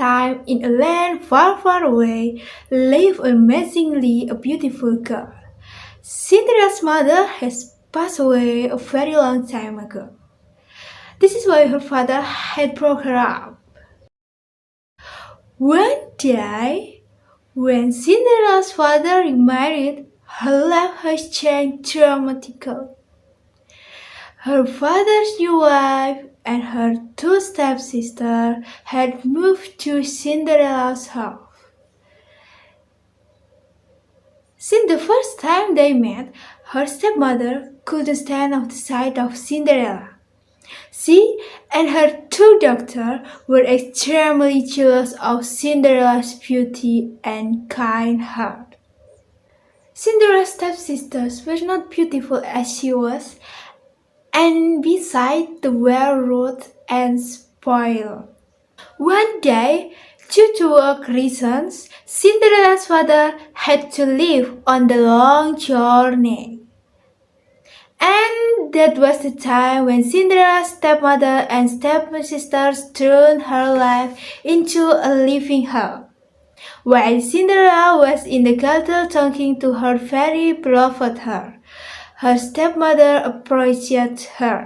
time, in a land far, far away, lived amazingly a beautiful girl. Cinderella's mother has passed away a very long time ago. This is why her father had brought her up. One day, when Cinderella's father remarried, her life has changed dramatically. Her father's new wife and her two stepsisters had moved to Cinderella's house. Since the first time they met, her stepmother couldn't stand off the sight of Cinderella. She and her two daughters were extremely jealous of Cinderella's beauty and kind heart. Cinderella's stepsisters were not beautiful as she was, and besides they were rude and spoiled. One day, due to work reasons, Cinderella's father had to leave on the long journey. And that was the time when Cinderella's stepmother and stepsisters turned her life into a living hell. While Cinderella was in the castle talking to her very beloved her stepmother approached her.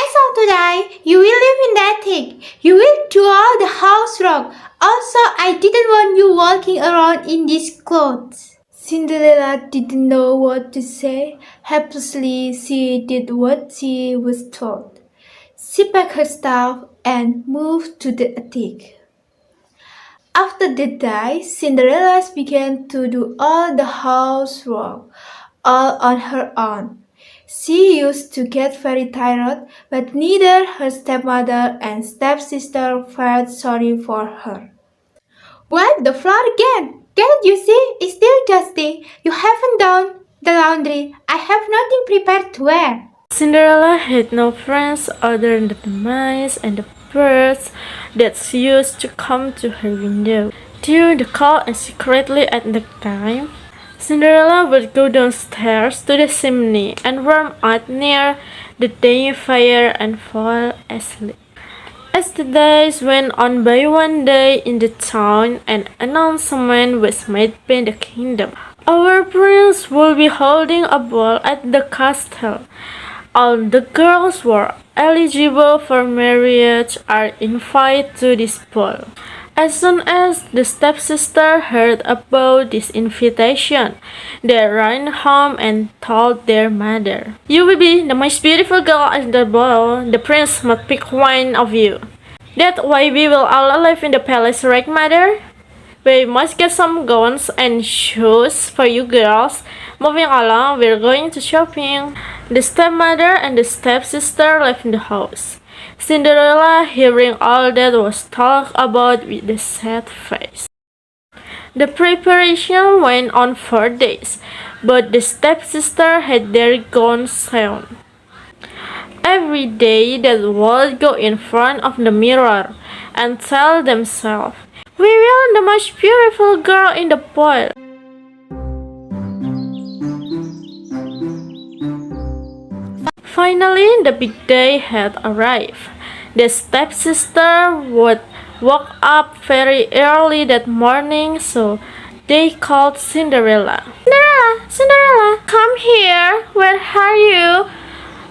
As of today, you will live in that thing. You will do all the housework. Also, I didn't want you walking around in these clothes. Cinderella didn't know what to say. Helplessly, she did what she was told. She packed her stuff and moved to the attic. After that day, Cinderella began to do all the housework, all on her own. She used to get very tired, but neither her stepmother and stepsister felt sorry for her. What, the floor again? Can't you see? It's still dusty. You haven't done the laundry. I have nothing prepared to wear. Cinderella had no friends other than the mice and the birds that used to come to her window. During the cold and secretly at the time, Cinderella would go downstairs to the chimney and warm out near the dying fire and fall asleep. As the days went on by, one day in the town, an announcement was made by the kingdom. Our prince will be holding a ball at the castle. All the girls who are eligible for marriage are invited to this ball. As soon as the stepsister heard about this invitation, they ran home and told their mother, "You will be the most beautiful girl at the ball. The prince must pick one of you. That way we will all live in the palace, right, mother? We must get some gowns and shoes for you girls. Moving along, we're going to shopping." The stepmother and the stepsister left the house. Cinderella, hearing all that was talked about with a sad face. The preparation went on for days, but the stepsister had their gowns sewn. Every day they would go in front of the mirror and tell themselves, "We will the most beautiful girl in the ball." Finally, the big day had arrived. The stepsister would wake up very early that morning, so they called Cinderella. "Cinderella, Cinderella, come here. Where are you?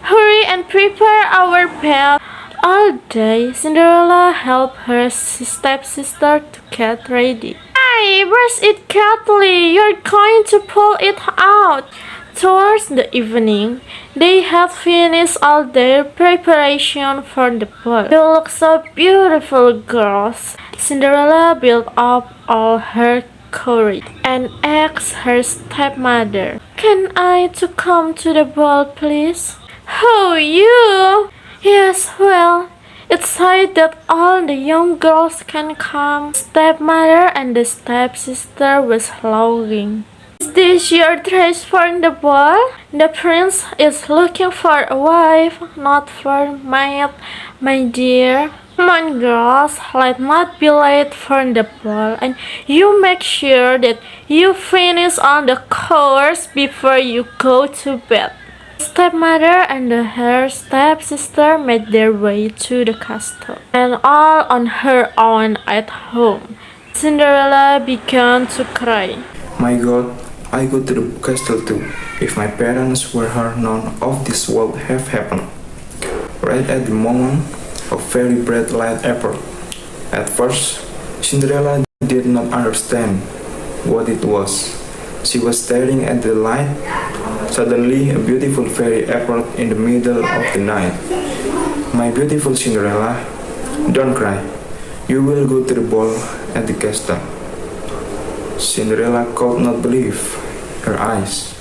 Hurry and prepare our bed." All day, Cinderella helped her stepsister to get ready. "Hey, brush it carefully. You're going to pull it out." Towards the evening, they had finished all their preparation for the ball. They looked so beautiful, girls. Cinderella built up all her courage and asked her stepmother, "Can I to come to the ball, please?" "Oh, you?" "Yes, well, it's said that all the young girls can come." Stepmother and the stepsister was laughing. "Is this your dress for the ball? The prince is looking for a wife, not for maid, my dear. Come on, girls, let's not be late for the ball, and you make sure that you finish all the chores before you go to bed." stepmother and her stepsister made their way to the castle, and all on her own at home. Cinderella began to cry. My God, I go to the castle too. If my parents were here, none of this would have happened. Right at the moment, a very bright light appeared. At first, Cinderella did not understand what it was. She was staring at the light. Suddenly, a beautiful fairy appeared in the middle of the night. My beautiful Cinderella, don't cry. You will go to the ball at the castle. Cinderella could not believe her eyes.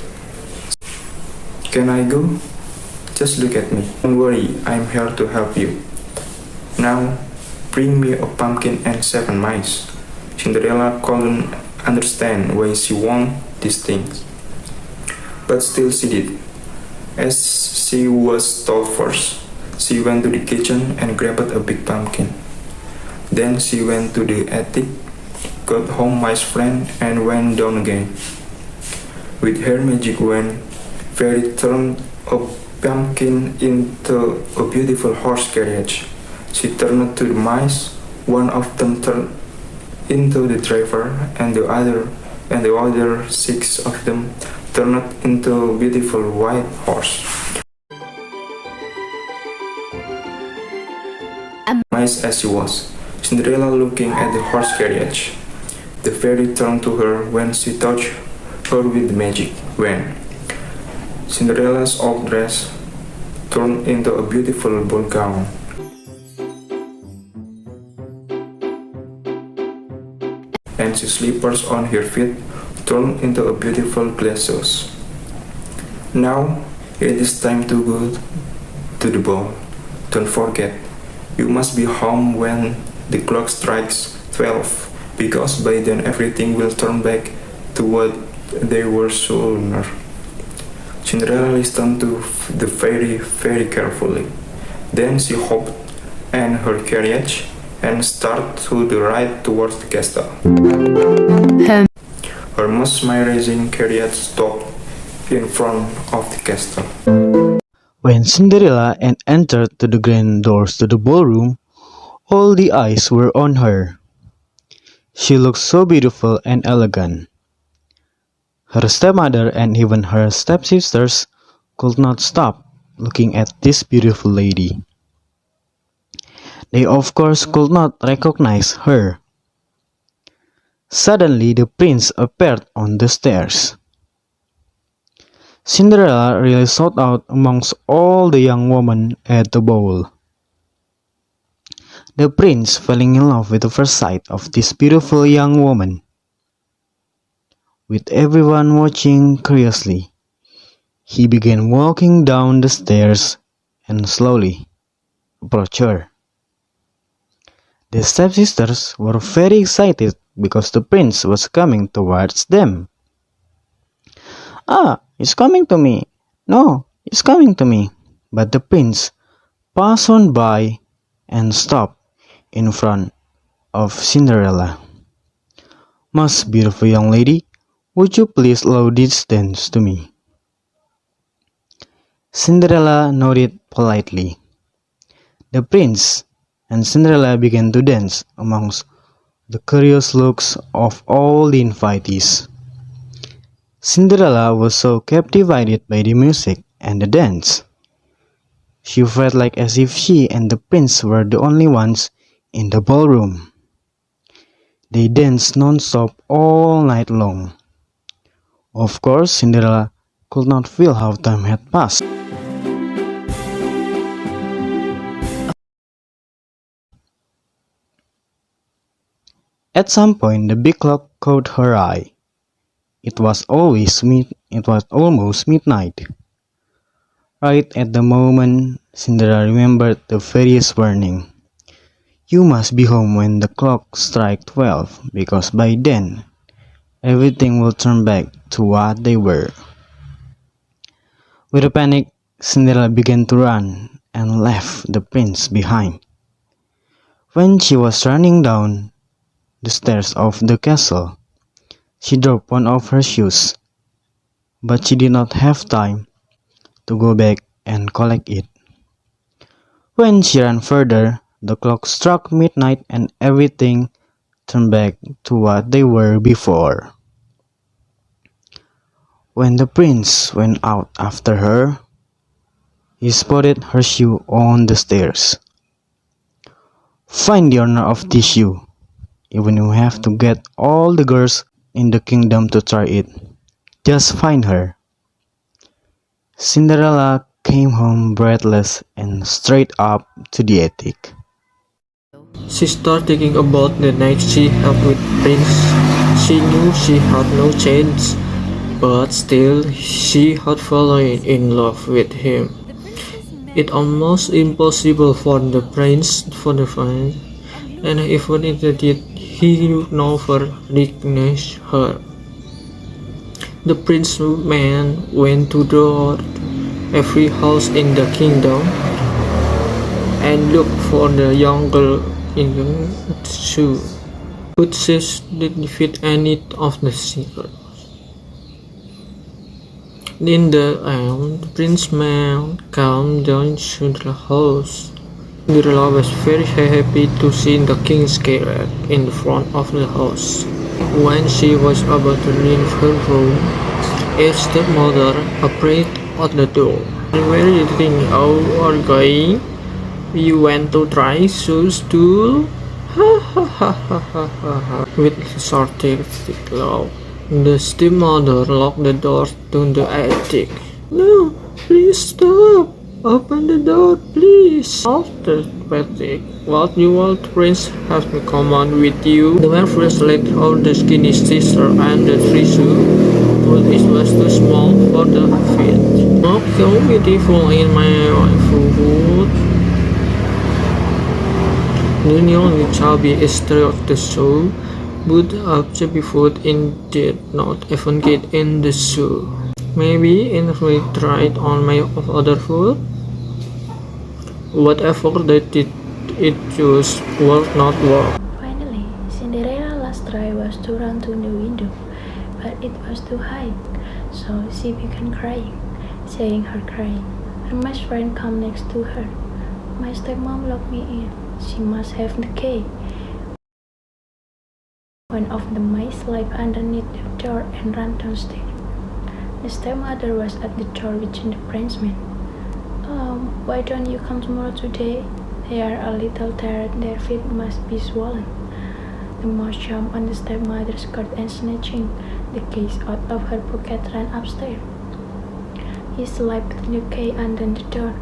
Can I go? Just look at me. Don't worry, I'm here to help you. Now, bring me a pumpkin and 7 mice. Cinderella couldn't understand why she wanted these things, but still she did, as she was told first. She went to the kitchen and grabbed a big pumpkin. Then she went to the attic, got home mice friend, and went down again. With her magic wand, Fairy turned a pumpkin into a beautiful horse carriage. She turned to the mice. One of them turned into the driver, and the other 6 of them turned into a beautiful white horse. Nice as she was, Cinderella looking at the horse carriage. The fairy turned to her when she touched her with the magic wand. Cinderella's old dress turned into a beautiful ball gown. And the slippers on her feet turned into a beautiful glass shoes. Now it is time to go to the ball. Don't forget, you must be home when the clock strikes 12, because by then everything will turn back to what they were sooner. Cinderella listened to the fairy very carefully. Then she hopped in her carriage and started to the ride towards the castle. Her mesmerizing carriage stopped in front of the castle. When Cinderella entered the grand doors to the ballroom, all the eyes were on her. She looked so beautiful and elegant. Her stepmother and even her stepsisters could not stop looking at this beautiful lady. They of course could not recognize her. Suddenly the prince appeared on the stairs. Cinderella really stood out amongst all the young women at the ball. The prince fell in love with the first sight of this beautiful young woman. With everyone watching curiously, he began walking down the stairs and slowly approached her. The stepsisters were very excited because the prince was coming towards them. "Ah, he's coming to me! No, he's coming to me!" But the prince passed on by and stopped in front of Cinderella. "Most beautiful young lady, would you please allow this dance to me?" Cinderella nodded politely. The prince and Cinderella began to dance amongst the curious looks of all the invitees. Cinderella was so captivated by the music and the dance. She felt like as if she and the prince were the only ones in the ballroom. They danced non-stop all night long. Of course, Cinderella could not feel how time had passed. At some point, the big clock caught her eye. It was almost midnight. Right at the moment, Cinderella remembered the fairy's warning. "You must be home when the clock strikes 12, because by then, everything will turn back to what they were." With a panic, Cinderella began to run and left the prince behind. When she was running down the stairs of the castle, she dropped one of her shoes, but she did not have time to go back and collect it. When she ran further, the clock struck midnight and everything turned back to what they were before. When the prince went out after her, he spotted her shoe on the stairs. Find the owner of this shoe, even if you have to get all the girls in the kingdom to try it. Just find her. Cinderella came home breathless and straight up to the attic. She started thinking about the night she had with Prince. She knew she had no chance, but still she had fallen in love with him. It's almost impossible for the prince to find, and even if he did, he would never recognize her. The prince man went to every house in the kingdom and looked for the young girl in the shoe, but she didn't fit any of the seekers. In the end, the prince man came down to the house. Cinderella was very happy to see the king's carriage in the front of the house. When she was about to leave her room, a stepmother appeared at the door. Where do you think you are going? You went to try shoes too? Ha ha ha ha ha ha. With a sarcastic laugh, the stepmother locked the door to the attic. No, please stop. Open the door, please. After Patrick, what you want, Prince, has me come on with you. The man first let out the skinny sister and the three shoes, but it was too small for the feet. Not so beautiful in my foot. The young chubby struck the shoe, but a chubby foot did not even get in the shoe. Maybe if we tried on my other foot. Whatever they did, it just would not work. Finally, Cinderella's last try was to run to the window, but it was too high, so she began crying, saying her crying. Her best friend came next to her. My stepmom locked me in. She must have the key. One of the mice slipped underneath the door and ran downstairs. The stepmother was at the door watching the princeman. Why don't you come tomorrow today? They are a little tired, their feet must be swollen. The mouse jumped on the stepmother's skirt and snatching the keys out of her pocket ran upstairs. He slipped the key under the door.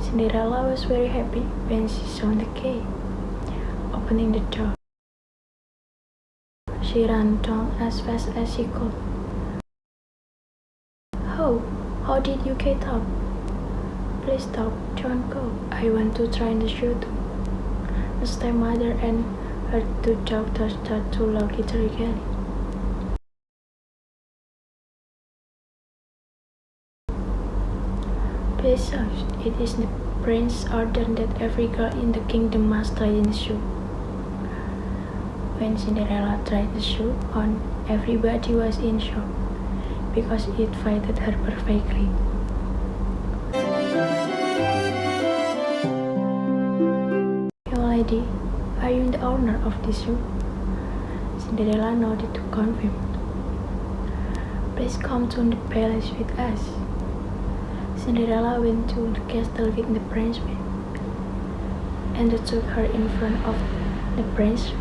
Cinderella was very happy when she saw the key. Opening the door, she ran down as fast as she could. How did you get up? Please stop, don't go. I want to try the shoe too. The stepmother and her two daughters started to look at her again. Besides, it is the prince's order that every girl in the kingdom must try the shoe. When Cinderella tried the shoe on, everybody was in shock because it fitted her perfectly. Your lady, are you the owner of this shoe? Cinderella nodded to confirm. Please come to the palace with us. Cinderella went to the castle with the princeman and took her in front of the prince.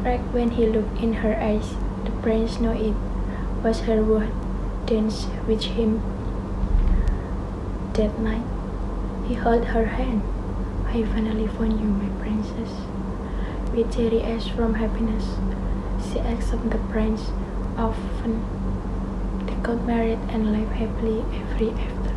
Right when he looked in her eyes, the prince knew it was her who danced with him that night. He held her hand. I finally found you, my princess. With teary eyes from happiness, she accepted the prince. Often they got married and lived happily ever after.